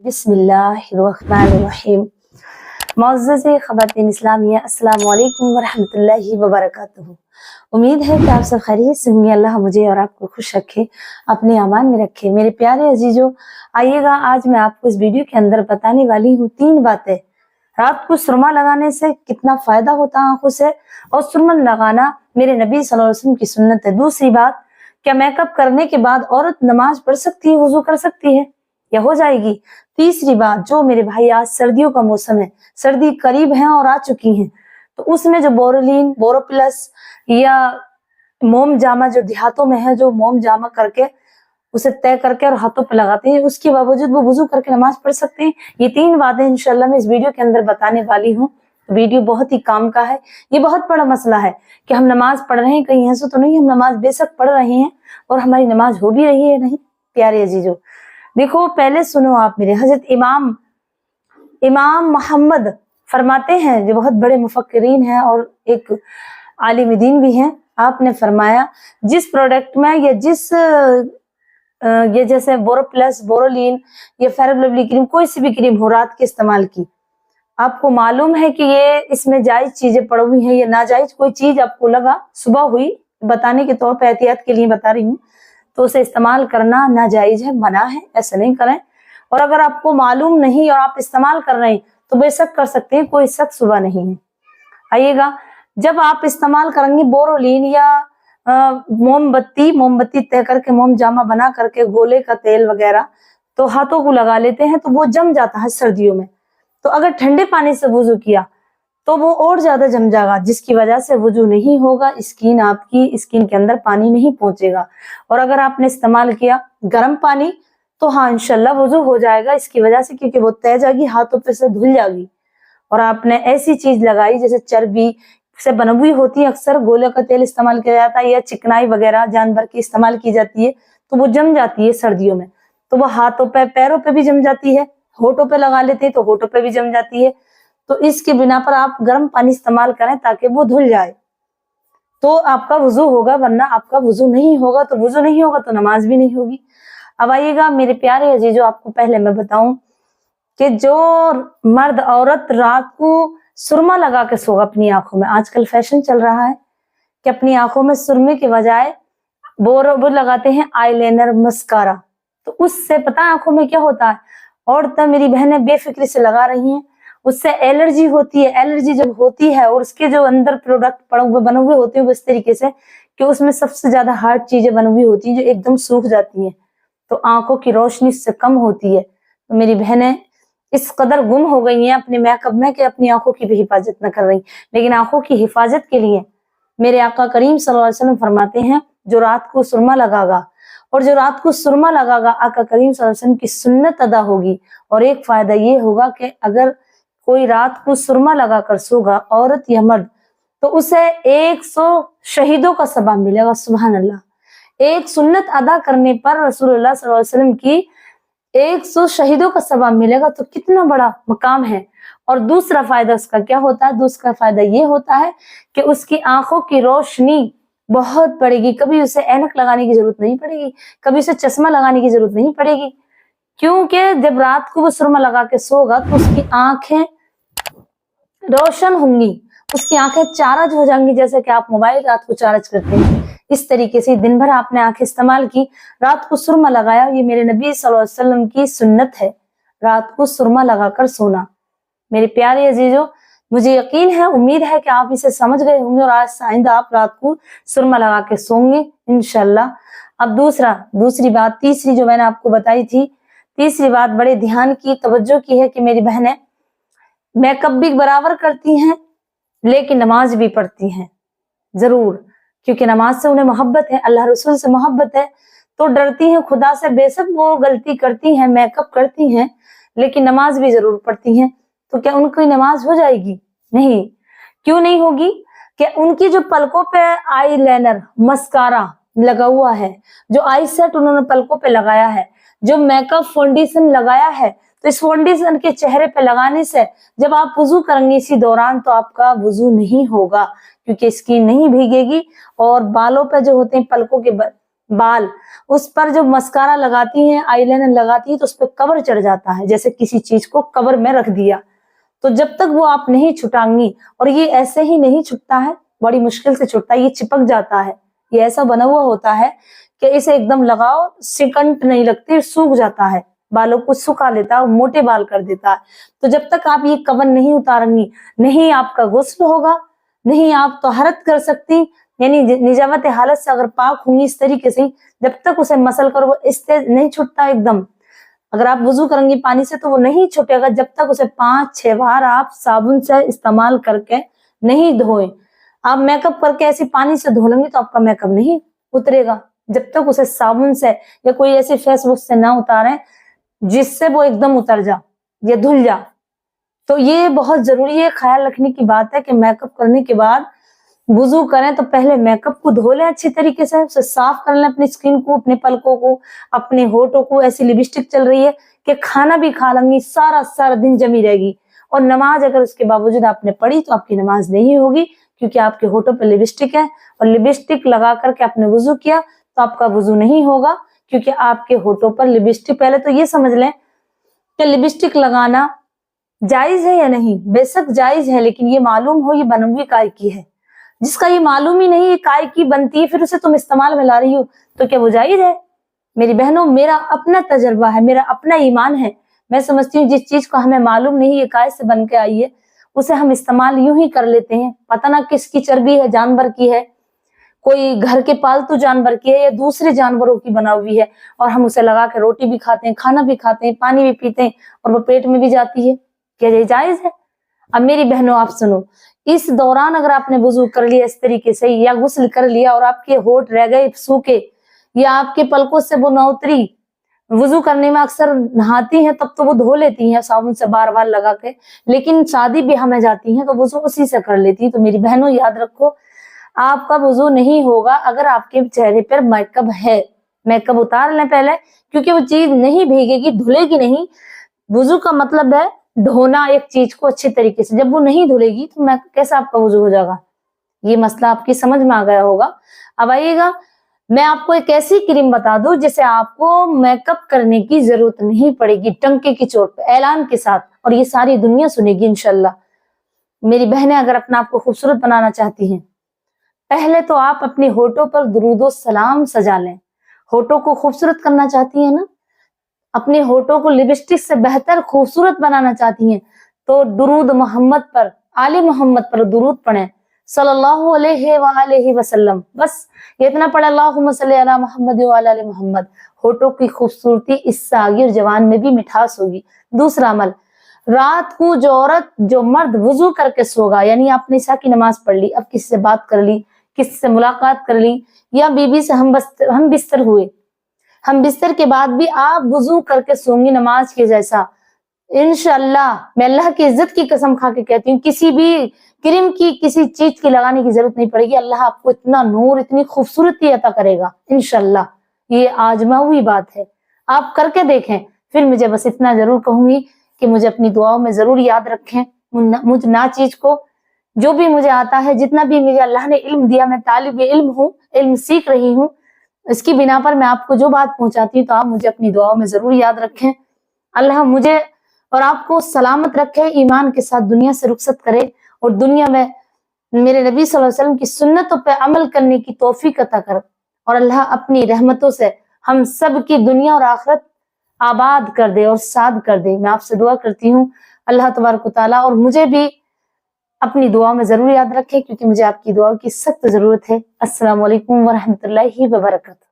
बिस्मिल्लाहिर्रहमानिर्रहीम। मुअज़्ज़ज़ ख़वातीन इस्लामिया, अस्सलामु अलैकुम वरहमतुल्लाहि वबरकातुहू। उम्मीद है कि आप सब खैरियत से होंगे। अल्लाह मुझे और आपको खुश रखे, अपने अमान में रखे। मेरे प्यारे अजीजों, आइएगा आज मैं आपको इस वीडियो के अंदर बताने वाली हूँ 3 बातें। रात को सुरमा लगाने से कितना फायदा होता है आंखों से, और सुरमा लगाना मेरे नबी सल्लल्लाहु अलैहि वसल्लम की सुन्नत है। दूसरी बात, क्या मेकअप करने के बाद औरत नमाज पढ़ सकती है, वुजू कर सकती है या हो जाएगी? तीसरी बात, जो मेरे भाई आज सर्दियों का मौसम है, सर्दी करीब है और आ चुकी है, तो उसमें जो बोरोलिन, बोरोप्लस या मोम जामा जो देहातों में है, जो मोम जामा करके उसे तय करके और हाथों पे लगाते हैं, उसके बावजूद वो वुजू करके नमाज पढ़ सकते हैं। ये 3 बातें इंशाल्लाह मैं इस वीडियो के अंदर बताने वाली हूँ। वीडियो बहुत ही काम का है। ये बहुत बड़ा मसला है कि हम नमाज पढ़ रहे हैं, कहीं ऐसा तो नहीं हम नमाज बेशक पढ़ रहे हैं और हमारी नमाज हो भी रही है नहीं। प्यारे अजीजों, देखो पहले सुनो आप मेरे, हजरत इमाम मोहम्मद फरमाते हैं, जो बहुत बड़े मुफक्किरीन हैं और एक आलिम दीन भी हैं। आपने फरमाया, जिस प्रोडक्ट में या जिस ये जैसे बोरोप्लस, बोरोलिन या फेयर लवली क्रीम, कोई सी भी क्रीम हो रात के इस्तेमाल की, आपको मालूम है कि ये इसमें जायज चीजें पड़ी हुई हैं या नाजायज कोई चीज आपको लगा, सुबह हुई, बताने के तौर पर एहतियात के लिए बता रही हूँ, तो उसे इस्तेमाल करना नाजायज है, मना है, ऐसा नहीं करें। और अगर आपको मालूम नहीं और आप इस्तेमाल कर रहे हैं तो बेशक कर सकते हैं, कोई शक सुबह नहीं है। आइएगा, जब आप इस्तेमाल करेंगे बोरोलिन या मोमबत्ती तय करके, मोम जामा बना करके, गोले का तेल वगैरह, तो हाथों को लगा लेते हैं तो वो जम जाता है सर्दियों में। तो अगर ठंडे पानी से वुजू किया तो वो और ज्यादा जम जाएगा, जिसकी वजह से वुजू नहीं होगा, आपकी स्किन के अंदर पानी नहीं पहुंचेगा। और अगर आपने इस्तेमाल किया गर्म पानी तो हाँ इंशाल्लाह वुजू हो जाएगा, इसकी वजह से, क्योंकि वो तय जाएगी, हाथों पे से धुल जाएगी। और आपने ऐसी चीज लगाई जैसे चर्बी से बनी हुई होती है, अक्सर गोले का तेल इस्तेमाल किया जाता है या चिकनाई वगैरह जानवर की इस्तेमाल की जाती है, तो वो जम जाती है सर्दियों में। तो वो हाथों पे, पैरों पे भी जम जाती है, होठों पे लगा लेते हैं तो होठों पे भी जम जाती है। तो इसके बिना पर आप गर्म पानी इस्तेमाल करें ताकि वो धुल जाए, तो आपका वुजू होगा, वरना आपका वुजू नहीं होगा तो नमाज भी नहीं होगी। अब आइएगा मेरे प्यारे अजीजों, आपको पहले मैं बताऊं कि जो मर्द औरत रात को सुरमा लगा के सोगा अपनी आंखों में, आजकल फैशन चल रहा है कि अपनी आंखों में सुरमे के बजाय वो लगाते हैं आईलाइनर, मस्कारा। तो उससे पता है आंखों में क्या होता है? औरतें, मेरी बहनें बेफिक्री से लगा रही हैं, उससे एलर्जी होती है। एलर्जी जब होती है और उसके जो अंदर प्रोडक्ट बने हुए होते हैं इस तरीके से कि उसमें सबसे ज्यादा हार्ड चीजें बनी हुई होती हैं जो एकदम सूख जाती हैं, तो आंखों की रोशनी उससे कम होती है। तो मेरी बहनें इस कदर गुम हो गई हैं अपने मेकअप में कि अपनी आंखों की भी हिफाजत न कर रही। लेकिन आंखों की हिफाजत के लिए मेरे आका करीम सल्लल्लाहु अलैहि वसल्लम फरमाते हैं, जो रात को सुरमा लगागा, और जो रात को सुरमा लगागा, आका करीम सल्लल्लाहु अलैहि वसल्लम की सुन्नत अदा होगी। और एक फायदा ये होगा कि अगर कोई रात को सुरमा लगाकर सोगा, औरत या मर्द, तो उसे 100 शहीदों का सवाब मिलेगा। सुभान अल्लाह। एक सुन्नत अदा करने पर रसूलुल्लाह सल्लल्लाहु अलैहि वसल्लम की 100 शहीदों का सवाब मिलेगा, तो कितना बड़ा मकाम है। और दूसरा फायदा उसका क्या होता है? दूसरा फायदा ये होता है कि उसकी आंखों की रोशनी बहुत बढ़ेगी। कभी उसे ऐनक लगाने की जरूरत नहीं पड़ेगी, कभी उसे चश्मा लगाने की जरूरत नहीं पड़ेगी, क्योंकि जब रात को वो सुरमा लगा के सोगा तो उसकी आंखें रोशन होंगी, उसकी आंखें चार्ज हो जाएंगी। जैसे कि आप मोबाइल रात को चार्ज करते हैं, इस तरीके से दिन भर आपने आंखें इस्तेमाल की, रात को सुरमा लगाया। ये मेरे नबी सल्लल्लाहु अलैहि वसल्लम की सुन्नत है, रात को सुरमा लगाकर सोना। मेरे प्यारे अजीजों, मुझे यकीन है, उम्मीद है कि आप इसे समझ गए होंगे और आज से आइंदा आप रात को सुरमा लगा के सोंगे इंशाल्लाह। अब दूसरी बात, तीसरी जो मैंने आपको बताई थी, तीसरी बात बड़े ध्यान की, तवज्जो की है कि मेरी बहनें मेकअप भी बराबर करती हैं लेकिन नमाज भी पढ़ती हैं जरूर, क्योंकि नमाज से उन्हें मोहब्बत है, अल्लाह रसूल से मोहब्बत है, तो डरती हैं खुदा से। बेशक वो गलती करती हैं, मेकअप करती हैं, लेकिन नमाज भी जरूर पढ़ती हैं। तो क्या उनकी नमाज हो जाएगी? नहीं। क्यों नहीं होगी? कि उनकी जो पलकों पे आईलाइनर, मस्कारा लगा हुआ है, जो आई सेट उन्होंने पलकों पे लगाया है, जो मेकअप फाउंडेशन लगाया है, तो इस फाउंडेशन के चेहरे पे लगाने से जब आप वुजू करेंगे इसी दौरान, तो आपका वुजू नहीं होगा, क्योंकि स्किन नहीं भीगेगी। और बालों पे जो होते हैं, पलकों के बाल, उस पर जो मस्कारा लगाती हैं, आईलाइनर लगाती है, तो उस पर कवर चढ़ जाता है, जैसे किसी चीज को कवर में रख दिया। तो जब तक वो आप नहीं छुटाएंगी, और ये ऐसे ही नहीं छुटता है, बड़ी मुश्किल से छुटता है, ये चिपक जाता है, ये ऐसा बना हुआ होता है कि इसे एकदम लगाओ, सेकंड नहीं लगती, सूख जाता है, बालों को सुखा लेता है, मोटे बाल कर देता है। तो जब तक आप ये कवर नहीं उतारेंगी, नहीं आपका गुस्ल होगा, नहीं आप तोहरत कर सकती, यानी निजावत हालत से अगर पाक होंगी इस तरीके से, जब तक उसे मसल करो वो इससे नहीं छुटता एकदम। अगर आप वुजू करेंगी पानी से तो वो नहीं छूटेगा जब तक उसे 5-6 बार आप साबुन से इस्तेमाल करके नहीं धोएं। आप मेकअप करके ऐसे पानी से धो लेंगे तो आपका मेकअप नहीं उतरेगा, जब तक उसे साबुन से या कोई ऐसे फेस वॉश से ना उतारें जिससे वो एकदम उतर जा या धुल जा। तो ये बहुत जरूरी है, ख्याल रखने की बात है कि मेकअप करने के बाद वुजू करें तो पहले मेकअप को धो लें अच्छी तरीके से, उसे साफ कर लें, अपनी स्किन को, अपने पलकों को, अपने होठों को। ऐसी लिपस्टिक चल रही है कि खाना भी खा लेंगी, सारा दिन जमी रहेगी, और नमाज अगर उसके बावजूद आपने पढ़ी तो आपकी नमाज नहीं होगी, क्योंकि आपके होठों पर लिपस्टिक है, और लिपस्टिक लगा करके आपने वुजू किया तो आपका वुजू नहीं होगा, क्योंकि आपके होठों पर लिपस्टिक। पहले तो ये समझ लें कि लिपस्टिक लगाना जायज है या नहीं। बेशक जायज है, लेकिन ये मालूम हो ये बनवी काय की है। जिसका ये मालूम ही नहीं ये काय की बनती है, फिर उसे तुम इस्तेमाल में ला रही हो, तो क्या वो जायज है? मेरी बहनों, मेरा अपना तजर्बा है, मेरा अपना ईमान है। मैं समझती हूँ जिस चीज को हमें मालूम नहीं ये काय से बन के आई है, उसे हम इस्तेमाल यूं ही कर लेते हैं। पता ना किसकी चर्बी है, जानवर की है, कोई घर के पालतू जानवर की है, या दूसरे जानवरों की बना हुई है, और हम उसे लगा के रोटी भी खाते हैं, खाना भी खाते हैं, पानी भी पीते हैं, और वो पेट में भी जाती है। क्या ये जायज है? अब मेरी बहनों आप सुनो, इस दौरान अगर आपने वुजू कर लिया इस तरीके से, या गुस्ल कर लिया और आपके होठ रह गए सूखे, या आपके पलकों से वो न उतरी, वुजू करने में अक्सर नहाती हैं तब तो वो धो लेती हैं साबुन से बार लगा के, लेकिन शादी ब्याह में जाती हैं तो वुजू उसी से कर लेती हैं। तो मेरी बहनों याद रखो, आपका वुजू नहीं होगा अगर आपके चेहरे पर मेकअप है। मेकअप उतार लें पहले, क्योंकि वो चीज नहीं भीगेगी, धुलेगी नहीं। वुजू का मतलब है धोना एक चीज को अच्छी तरीके से, जब वो नहीं धुलेगी तो मैं कैसे आपका वुजू हो जाएगा? ये मसला आपकी समझ में आ गया होगा। अब आइएगा, मैं आपको एक ऐसी क्रीम बता दूं जिसे आपको मेकअप करने की जरूरत नहीं पड़ेगी, टंके की चोट पे ऐलान के साथ, और ये सारी दुनिया सुनेगी इंशाल्लाह। मेरी बहनें अगर अपना आपको खूबसूरत बनाना चाहती हैं, पहले तो आप अपने होठों पर दुरूदो सलाम सजा लें। होठों को खूबसूरत करना चाहती है ना, अपने होठों को लिपस्टिक से बेहतर खूबसूरत बनाना चाहती हैं, तो दुरूद मोहम्मद पर, आले मोहम्मद पर दुरूद पढ़ें सल्लल्लाहु अलैहि वसल्लम। बस ये इतना पढ़े, अल्लाहुम्मा सल्ली अला मोहम्मद व अला आलि मोहम्मद। होठों की खूबसूरती इससे आगे और जवान में भी मिठास होगी। दूसरा अमल, रात को जो औरत जो मर्द वुजू करके सोगा, यानी आपने इशा की नमाज पढ़ ली, अब किसी से बात कर ली, किसी से मुलाकात कर ली, या बीबी से हम बिस्तर हुए, हम बिस्तर के बाद भी आप वुजू करके सोंगी नमाज के जैसा, इंशाअल्लाह मैं अल्लाह की इज्जत की कसम खा के कहती हूँ, किसी भी क्रीम की, किसी चीज की लगाने की जरूरत नहीं पड़ेगी। अल्लाह आपको इतना नूर, इतनी खूबसूरती अता करेगा इंशाअल्लाह। ये आजमा हुई बात है, आप करके देखें। फिर मुझे बस इतना जरूर कहूंगी कि मुझे अपनी दुआओं में जरूर याद रखें। मुझ ना चीज को, जो भी मुझे आता है, जितना भी मुझे अल्लाह ने इल्म दिया, मैं तालिब इल्म हूँ, इल्म सीख रही हूँ, इसकी बिना पर मैं आपको जो बात पहुंचाती हूँ, तो आप मुझे अपनी दुआओं में जरूर याद रखें। अल्लाह मुझे और आपको सलामत रखे, ईमान के साथ दुनिया से रुखसत करे, और दुनिया में मेरे नबी सल्लल्लाहु अलैहि वसल्लम की सुन्नतों पे अमल करने की तौफीक अता कर, और अल्लाह अपनी रहमतों से हम सब की दुनिया और आखिरत आबाद कर दे और साद कर दे। मैं आपसे दुआ करती हूँ अल्लाह तबारक व तआला, और मुझे भी अपनी दुआ में जरूर याद रखे, क्योंकि मुझे आपकी दुआ की सख्त जरूरत है। अस्सलाम वालेकुम व रहमतुल्लाहि व बरकातहू।